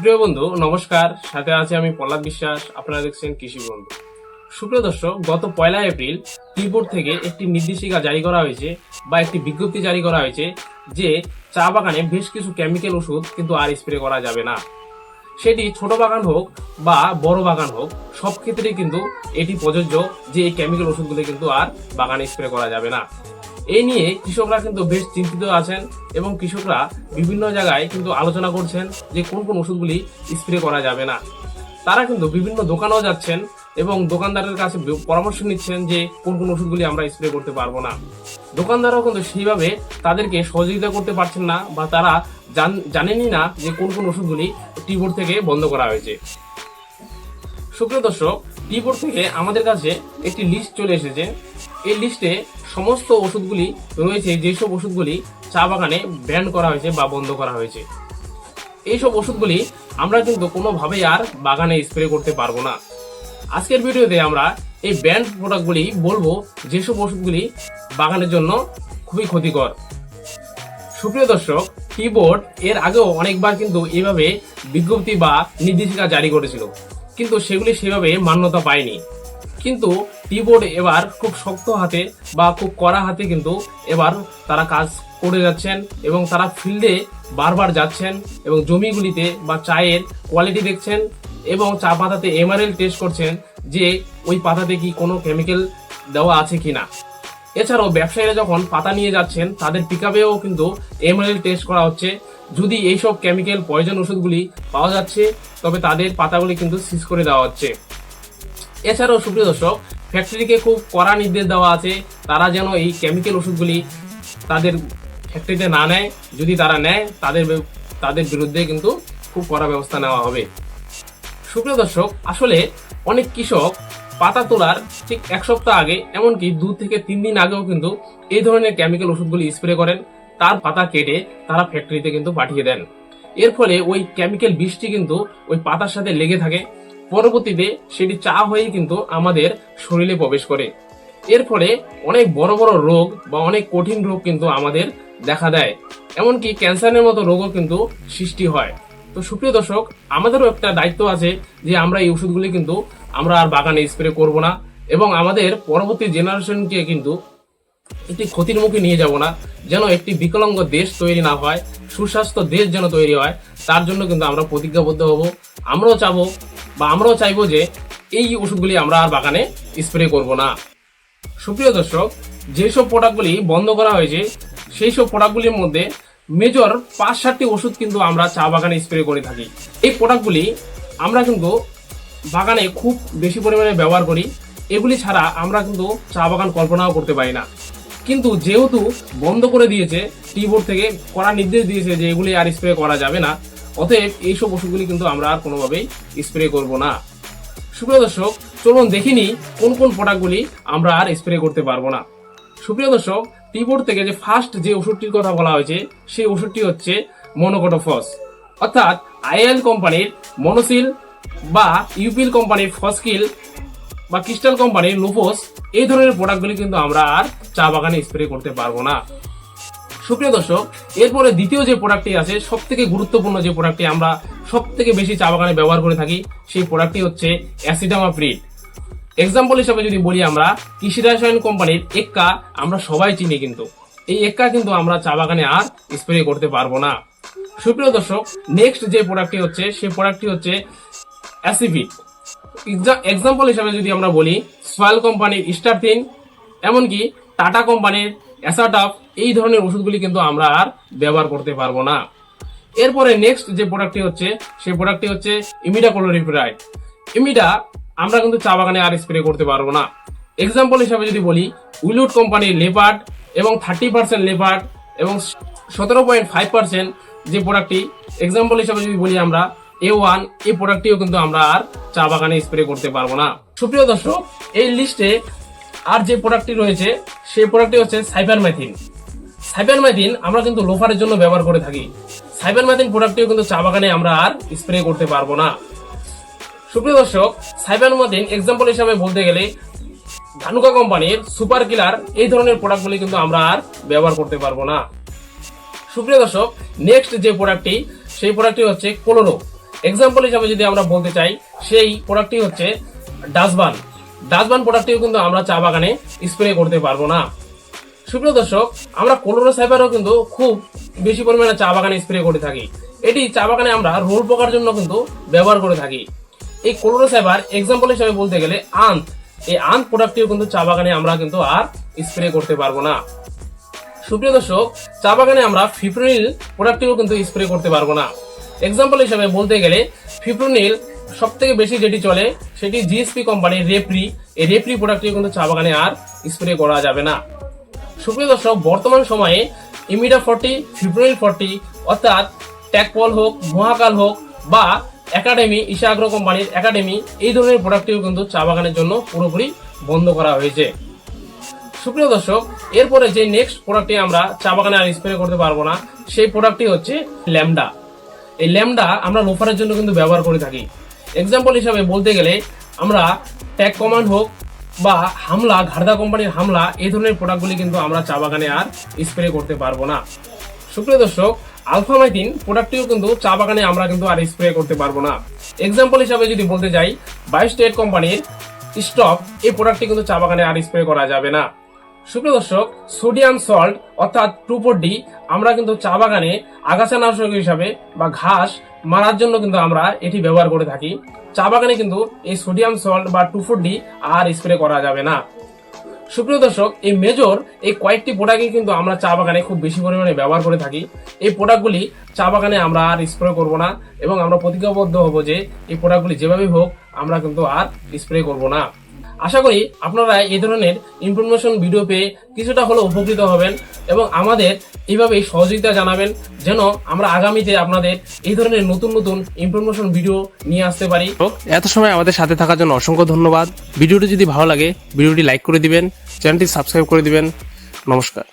সুপ্রিয় বন্ধু নমস্কার, সাথে আছে আমি প্রহ্লাদ বিশ্বাস। আপনারা দেখছেন কৃষি বন্ধু। সুপ্রিয় দর্শক, গত 1 এপ্রিল টি বোর্ড থেকে একটি নির্দেশিকা জারি করা হয়েছে বা একটি বিজ্ঞপ্তি জারি করা হয়েছে যে চা বাগানে বেশ কিছু কেমিক্যাল ওষুধ কিন্তু আর স্প্রে করা যাবে না। সেটি ছোট বাগান হোক বা বড় বাগান হোক, সব ক্ষেত্রেই কিন্তু এটি প্রযোজ্য যে এই কেমিক্যাল ওষুধগুলো কিন্তু আর বাগানে স্প্রে করা যাবে না। এই নিয়ে কৃষকরা কিন্তু বেশ চিন্তিত আছেন এবং কৃষকরা বিভিন্ন জায়গায় কিন্তু আলোচনা করছেন যে কোন কোন ওষুধগুলি স্প্রে করা যাবে না। তারা কিন্তু বিভিন্ন দোকানেও যাচ্ছেন এবং দোকানদারের কাছে পরামর্শ নিচ্ছেন যে কোন কোন ওষুধগুলি আমরা স্প্রে করতে পারবো না। দোকানদাররাও কিন্তু সেইভাবে তাদেরকে সহযোগিতা করতে পারছেন না বা তারা জানেনই না যে কোন কোন ওষুধগুলি টি বোর্ড থেকে বন্ধ করা হয়েছে। সুপ্রিয় দর্শক, টি বোর্ড থেকে আমাদের কাছে একটি লিস্ট চলে এসেছে। এই লিস্টে সমস্ত ওষুধগুলি রয়েছে যেসব ওষুধগুলি চা বাগানে ব্যান করা হয়েছে বা বন্ধ করা হয়েছে। এইসব ওষুধগুলি আমরা কিন্তু কোনোভাবেই আর বাগানে স্প্রে করতে পারবো না। আজকের ভিডিওতে আমরা এই ব্যান্ড প্রোডাক্টগুলি বলবো যেসব ওষুধগুলি বাগানের জন্য খুবই ক্ষতিকর। সুপ্রিয় দর্শক, টি বোর্ড এর আগেও অনেকবার কিন্তু এইভাবে বিজ্ঞপ্তি বা নির্দেশিকা জারি করেছিল, কিন্তু সেগুলি সেভাবে মান্যতা পায়নি। কিন্তু টি বোর্ড এবার খুব শক্ত হাতে বা খুব কড়া হাতে কিন্তু এবার তারা কাজ করে যাচ্ছেন এবং তারা ফিল্ডে বারবার যাচ্ছেন এবং জমিগুলিতে বা চায়ের কোয়ালিটি দেখছেন এবং চা পাতাতে এমআরএল টেস্ট করছেন যে ওই পাতাতে কি কোনো কেমিক্যাল দেওয়া আছে কিনা। এছাড়াও ব্যবসায়ীরা যখন পাতা নিয়ে যাচ্ছেন তাদের পিকআপেও কিন্তু এমআরএল টেস্ট করা হচ্ছে। যদি এইসব কেমিক্যাল পয়জন ওষুধগুলি পাওয়া যাচ্ছে তবে তাদের পাতাগুলি কিন্তু সিজ করে দেওয়া হচ্ছে। এছাড়াও সুপ্রিয় দর্শক, ফ্যাক্টরিকে খুব কড়া নির্দেশ দেওয়া আছে তারা যেন এই কেমিক্যাল ওষুধগুলি তাদের ফ্যাক্টরিতে না নেয়। যদি তারা নেয় তাদের বিরুদ্ধে কিন্তু খুব কড়া ব্যবস্থা নেওয়া হবে। সুপ্রিয় দর্শক, আসলে অনেক কৃষক পাতা তোলার ঠিক 1 সপ্তাহ আগে, এমনকি 2 থেকে 3 দিন আগেও কিন্তু এই ধরনের কেমিক্যাল ওষুধগুলি স্প্রে করেন। তার পাতা কেটে তারা ফ্যাক্টরিতে কিন্তু পাঠিয়ে দেন। এর ফলে ওই কেমিক্যাল বিষটি কিন্তু ওই পাতার সাথে লেগে থাকে। পরবর্তীতে সেটি চা হয়ে কিন্তু আমাদের শরীরে প্রবেশ করে। এর ফলে অনেক বড় বড় রোগ বা অনেক কঠিন রোগ কিন্তু আমাদের দেখা দেয়, এমনকি ক্যান্সারের মতো রোগও কিন্তু সৃষ্টি হয়। তো সুপ্রিয় দর্শক, আমাদেরও একটা দায়িত্ব আছে যে আমরা এই ওষুধগুলি কিন্তু আমরা আর বাগানে স্প্রে করব না এবং আমাদের পরবর্তী জেনারেশনকে কিন্তু একটি ক্ষতির মুখে নিয়ে যাব না, যেন একটি বিকলাঙ্গ দেশ তৈরি না হয়, সুস্বাস্থ্য দেশ যেন তৈরি হয়। তার জন্য কিন্তু আমরা প্রতিজ্ঞাবদ্ধ হব। আমরাও চাইবো যে এই ওষুধগুলি আমরা আর বাগানে স্প্রে করব না। সুপ্রিয় দর্শক, যেসব প্রোডাক্টগুলি বন্ধ করা হয়েছে সেই সব প্রোডাক্টগুলির মধ্যে মেজর 5-7টি ওষুধ কিন্তু আমরা চা বাগানে স্প্রে করে থাকি। এই প্রোডাক্টগুলি আমরা কিন্তু বাগানে খুব বেশি পরিমাণে ব্যবহার করি। এগুলি ছাড়া আমরা কিন্তু চা বাগান কল্পনাও করতে পারি না। কিন্তু যেহেতু বন্ধ করে দিয়েছে, টি বোর্ড থেকে কড়া নির্দেশ দিয়েছে যে এগুলি আর স্প্রে করা যাবে না, অতএব এইসব ওষুধগুলি কিন্তু আমরা আর কোনোভাবেই স্প্রে করব না। সুপ্রিয় দর্শক, চলুন দেখিনি কোন কোন প্রোডাক্টগুলি আমরা আর স্প্রে করতে পারবো না। সুপ্রিয় দর্শক, টি বোর্ড থেকে যে ফার্স্ট যে ওষুধটির কথা বলা হয়েছে সেই ওষুধটি হচ্ছে মনোকোটোফস, অর্থাৎ আইএল কোম্পানির মনোসিল বা ইউপিল কোম্পানির ফসকিল বা ক্রিস্টাল কোম্পানির লুপোস। এই ধরনের প্রোডাক্টগুলি কিন্তু আমরা আর চা বাগানে স্প্রে করতে পারবো না। সুপ্রিয় দর্শক, এরপরে দ্বিতীয় যে প্রোডাক্টটি আছে, সব থেকে গুরুত্বপূর্ণ যে প্রোডাক্টটি আমরা সব থেকে বেশি চা বাগানে ব্যবহার করে থাকি, সেই প্রোডাক্টটি হচ্ছে অ্যাসিটামাপ্রিড। এক্সাম্পল হিসেবে যদি বলি, আমরা কৃষি রসায়ন কোম্পানির এক্কা আমরা সবাই চিনি, কিন্তু এই এক্কা কিন্তু আমরা চা বাগানে আর স্প্রে করতে পারবো না। সুপ্রিয় দর্শক, নেক্সট যে প্রোডাক্টটি হচ্ছে সেই প্রোডাক্টটি হচ্ছে অ্যাসিভিট। এক্সাম্পল হিসেবে যদি আমরা বলি, সয়েল কোম্পানির স্টারথিন, এমনকি টাটা কোম্পানির অ্যাসাটাফ, এই ধরনের ওষুধগুলি কিন্তু আমরা আর ব্যবহার করতে পারবো না। এরপরে নেক্সট যে প্রোডাক্টটি হচ্ছে সেই প্রোডাক্টটি হচ্ছে ইমিডাক্লোরিপিরাইড। ইমিডা আমরা কিন্তু চা বাগানে আর স্প্রে করতে পারবো না। এক্সাম্পল হিসেবে যদি বলি, উইলউড কোম্পানির লেপার্ড এবং 30% লেপার্ড এবং 17.5% যে প্রোডাক্টটি, এক্সাম্পল হিসেবে যদি বলি আমরা A1, এই প্রোডাক্টটিও কিন্তু আমরা আর চা বাগানে স্প্রে করতে পারবো না। সুপ্রিয় দর্শক, এই লিস্টে আর যে প্রোডাক্টটি রয়েছে সেই প্রোডাক্টটি হচ্ছে সাইপারমেথিন। সাইপারমেথিন আমরা কিন্তু লোফারের জন্য ব্যবহার করে থাকি। সাইপারমেথিন প্রোডাক্টটিও কিন্তু চা বাগানে আমরা আর স্প্রে করতে পারবো না। সুপ্রিয় দর্শক, সাইপারমেথিন এক্সাম্পল হিসেবে বলতে গেলে ধানুকা কোম্পানির সুপার কিলার, এই ধরনের প্রোডাক্টগুলি কিন্তু আমরা আর ব্যবহার করতে পারবো না। সুপ্রিয় দর্শক, নেক্সট যে প্রোডাক্টটি সেই প্রোডাক্টটি হচ্ছে কোলোরো। এক্সাম্পল হিসাবে যদি আমরা বলতে চাই, সেই প্রোডাক্টটি হচ্ছে ডাস্টবান। ডাস্টবান প্রোডাক্টটিও কিন্তু আমরা চা বাগানে স্প্রে করতে পারবো না। সুপ্রিয় দর্শক, আমরা ক্লোরোসাইবারও কিন্তু খুব বেশি পরিমাণে চা বাগানে স্প্রে করে থাকি। এটি চা বাগানে আমরা রোল পোকার জন্য কিন্তু ব্যবহার করে থাকি। এই ক্লোরোসাইবার এক্সাম্পল হিসাবে বলতে গেলে আন্থ, এই আন্থ প্রোডাক্টটিও কিন্তু চা বাগানে আমরা কিন্তু আর স্প্রে করতে পারবো না। সুপ্রিয় দর্শক, চা বাগানে আমরা ফিপ্রোনিল প্রোডাক্টটিও কিন্তু স্প্রে করতে পারবো না। এক্সাম্পল হিসাবে বলতে গেলে ফিপ্রোনিল সব থেকে বেশি যেটি চলে সেটি জিএসপি কোম্পানির রেপ্রি, এই রেপ্রি প্রোডাক্টটিও কিন্তু চা বাগানে আর স্প্রে করা যাবে না। সুপ্রিয় দর্শক, বর্তমান সময়ে ইমিডা 40, ফিপ্রোনিল 40 অর্থাৎ ট্যাকপল হোক, মহাকাল হোক বা একাডেমি, ঈশা আগ্রো কোম্পানির একাডেমি, এই ধরনের প্রোডাক্টটিও কিন্তু চা বাগানের জন্য পুরোপুরি বন্ধ করা হয়েছে। সুপ্রিয় দর্শক, এরপরে যে নেক্সট প্রোডাক্টটি আমরা চা বাগানে আর স্প্রে করতে পারবো না, সেই প্রোডাক্টটি হচ্ছে ল্যামডা। এই ল্যামডা আমরা লোফারের জন্য কিন্তু ব্যবহার করে থাকি। এক্সাম্পল হিসাবে বলতে গেলে আমরা ট্যাগ কমান্ড হোক বা হামলা, ঘাড়দা কোম্পানির হামলা, এই ধরনের প্রোডাক্টগুলি কিন্তু আমরা চা বাগানে আর স্প্রে করতে পারবো না। সুপ্রিয় দর্শক, আলফামাইথিন প্রোডাক্টটিও কিন্তু চা বাগানে আমরা কিন্তু আর স্প্রে করতে পারবো না। এক্সাম্পল হিসাবে যদি বলতে যাই, বায়োস্টেট কোম্পানির স্টপ, এই প্রোডাক্টটি কিন্তু চা বাগানে আর স্প্রে করা যাবে না। সুপ্রিয় দর্শক, সোডিয়াম সল্ট অর্থাৎ 2,4-D আমরা কিন্তু চা বাগানে আগাছানাশক হিসাবে বা ঘাস মারার জন্য কিন্তু আমরা এটি ব্যবহার করে থাকি। চা বাগানে কিন্তু এই সোডিয়াম সল্ট বা 2,4-D আর স্প্রে করা যাবে না। সুপ্রিয় দর্শক, এই মেজর এই কয়েকটি প্রোডাক্টই কিন্তু আমরা চা বাগানে খুব বেশি পরিমাণে ব্যবহার করে থাকি। এই প্রোডাক্টগুলি চা বাগানে আমরা আর স্প্রে করব না এবং আমরা প্রতিজ্ঞাবদ্ধ হব যে এই প্রোডাক্টগুলি যেভাবেই হোক আমরা কিন্তু আর স্প্রে করব না। আশা করি আপনারা এই ধরনের ইনফরমেশন ভিডিও পেয়ে কিছুটা হলেও উপকৃত হবেন এবং আমাদের এইভাবেই সহযোগিতা জানাবেন, যেন আমরা আগামীতে আপনাদের এই ধরনের নতুন নতুন ইনফরমেশন ভিডিও নিয়ে আসতে পারি। এত সময় আমাদের সাথে থাকার জন্য অসংখ্য ধন্যবাদ। ভিডিওটি যদি ভালো লাগে ভিডিওটি লাইক করে দিবেন, চ্যানেলটি সাবস্ক্রাইব করে দিবেন। নমস্কার।